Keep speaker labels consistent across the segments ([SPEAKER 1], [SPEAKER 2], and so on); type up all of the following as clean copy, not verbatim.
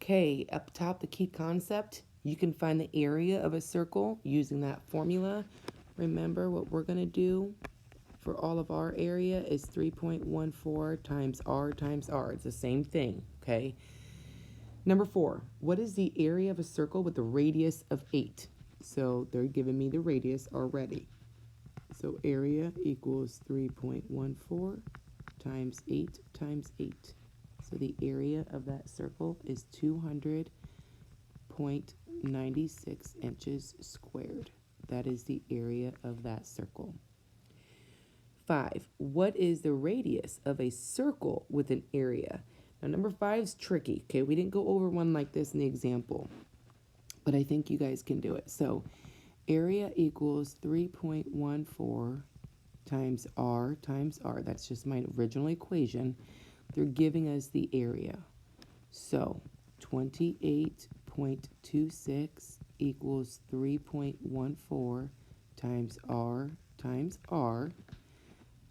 [SPEAKER 1] Okay, up top, the key concept. You can find the area of a circle using that formula. Remember, what we're going to do for all of our area is 3.14 times r times r. It's the same thing, okay? Number 4, what is the area of a circle with a radius of 8? So they're giving me the radius already. So area equals 3.14 times 8 times 8. So the area of that circle is 200.96 inches squared. That is the area of that circle. 5, what is the radius of a circle with an area? Now, number 5 is tricky, okay? We didn't go over one like this in the example, but I think you guys can do it. So area equals 3.14 times r times r. That's just my original equation. They're giving us the area. So 28.26 equals 3.14 times r times r.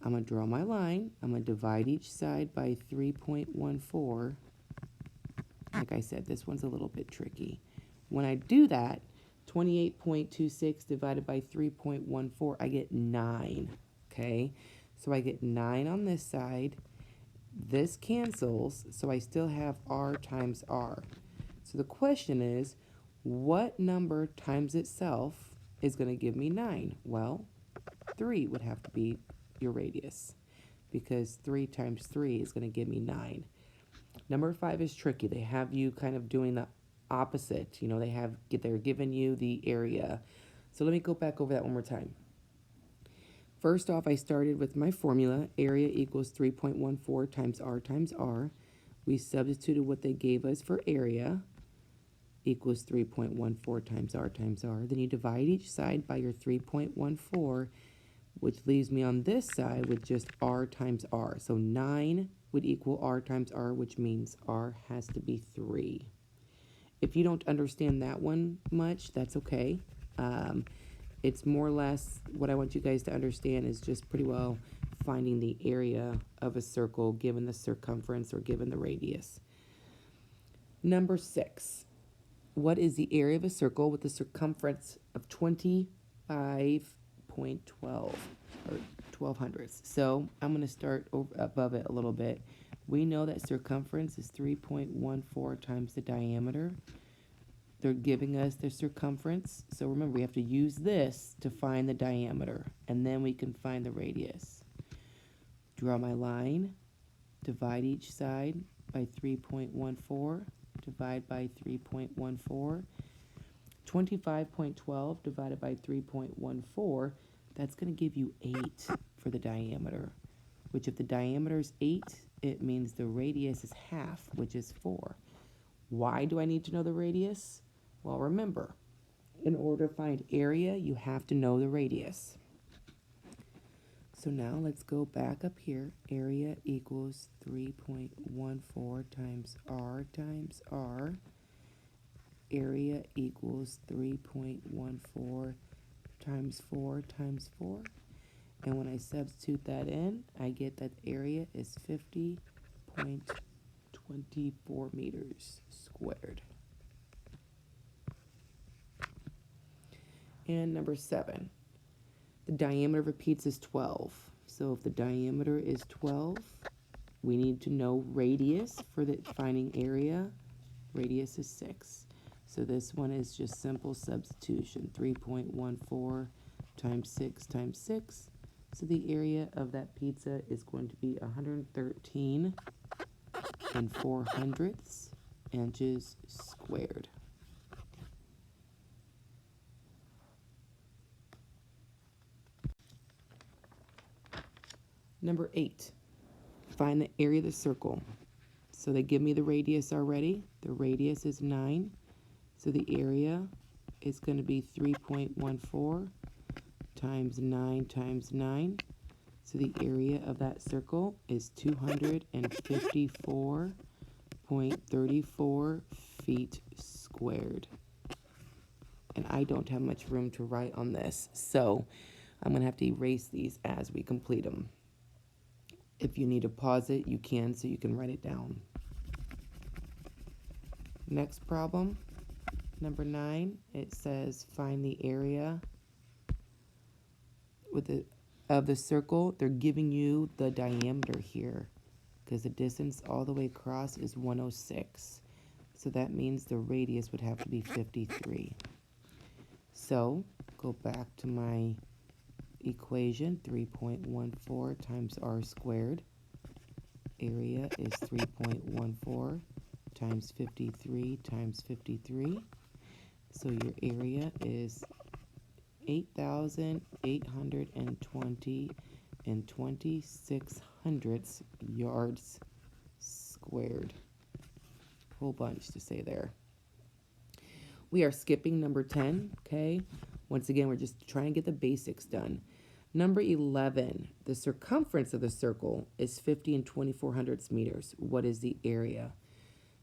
[SPEAKER 1] I'm going to draw my line. I'm going to divide each side by 3.14. Like I said, this one's a little bit tricky. When I do that, 28.26 divided by 3.14, I get 9, okay? So I get 9 on this side. This cancels, so I still have r times r. So the question is, what number times itself is going to give me 9? Well, 3 would have to be your radius, because 3 times 3 is going to give me 9. Number 5 is tricky. They have you kind of doing the opposite. You know, they're giving you the area. So let me go back over that one more time. First off, I started with my formula. Area equals 3.14 times r. We substituted what they gave us for area equals 3.14 times r. Then you divide each side by your 3.14, which leaves me on this side with just r times r. So 9 would equal r times r, which means r has to be 3. If you don't understand that one much, that's okay. It's more or less what I want you guys to understand is just pretty well finding the area of a circle given the circumference or given the radius. Number 6, what is the area of a circle with a circumference of 25.12 or 12 hundredths? So I'm going to start above it a little bit. We know that circumference is 3.14 times the diameter. They're giving us the circumference. So remember, we have to use this to find the diameter, and then we can find the radius. Draw my line, divide each side by 3.14, divide by 3.14. 25.12 divided by 3.14, that's going to give you 8 for the diameter, which if the diameter is 8, it means the radius is half, which is 4. Why do I need to know the radius? Well, remember, in order to find area, you have to know the radius. So now let's go back up here. Area equals 3.14 times r times r. Area equals 3.14 times 4 times 4. And when I substitute that in, I get that the area is 50.24 meters squared. And number 7, the diameter of a pizza is 12. So if the diameter is 12, we need to know radius for the finding area. Radius is 6. So this one is just simple substitution. 3.14 times 6 times 6. So the area of that pizza is going to be 113 400 inches squared. Number 8, find the area of the circle. So they give me the radius already. The radius is 9. So the area is going to be 3.14 times 9 times 9. So the area of that circle is 254.34 feet squared. And I don't have much room to write on this, so I'm going to have to erase these as we complete them. If you need to pause it, you can, so you can write it down. Next problem, number 9, it says find the area of the circle. They're giving you the diameter here because the distance all the way across is 106. So that means the radius would have to be 53. So go back to my equation, 3.14 times r squared. Area is 3.14 times 53 times 53. So your area is 8,820 and 26 hundredths yards squared. Whole bunch to say there. We are skipping number 10, okay? Once again, we're just trying to get the basics done. Number 11, the circumference of the circle is 50 and 24 hundredths meters. What is the area?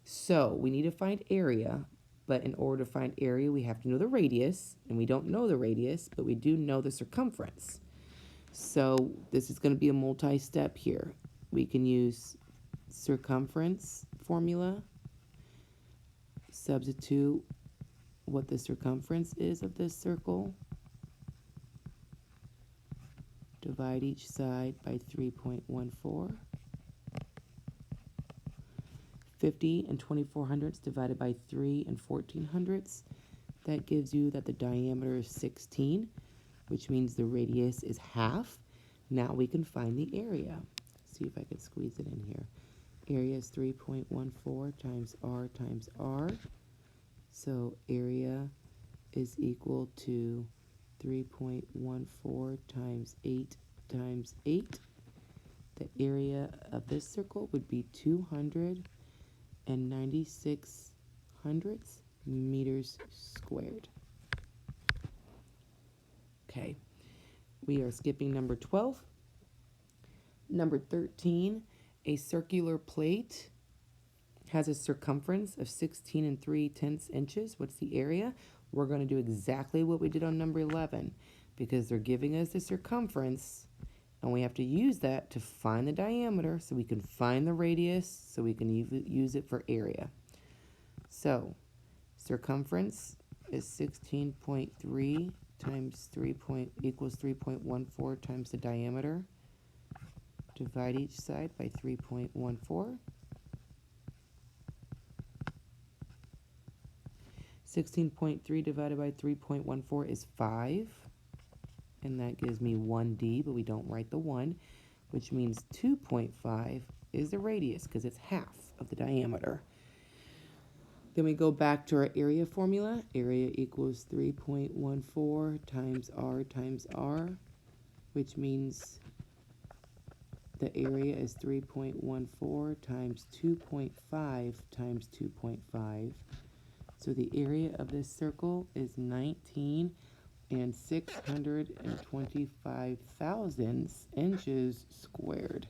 [SPEAKER 1] So we need to find area, but in order to find area, we have to know the radius, and we don't know the radius, but we do know the circumference. So this is going to be a multi-step here. We can use circumference formula, substitute what the circumference is of this circle, divide each side by 3.14. 50 and 24 hundredths divided by 3 and 14 hundredths. That gives you that the diameter is 16, which means the radius is half. Now we can find the area. See if I can squeeze it in here. Area is 3.14 times r. So area is equal to 3.14 times 8 times 8. The area of this circle would be 296 hundredths meters squared. Okay, we are skipping number 12. Number 13, a circular plate has a circumference of 16 3/10 inches. What's the area? We're going to do exactly what we did on number 11 because they're giving us the circumference, and we have to use that to find the diameter so we can find the radius so we can use it for area. So circumference is 16.3 times 3 equals 3.14 times the diameter. Divide each side by 3.14. 16.3 divided by 3.14 is 5. And that gives me 1d, but we don't write the 1, which means 2.5 is the radius because it's half of the diameter. Then we go back to our area formula. Area equals 3.14 times r, which means the area is 3.14 times 2.5 times 2.5. So the area of this circle is 19 and 625 thousandths inches squared.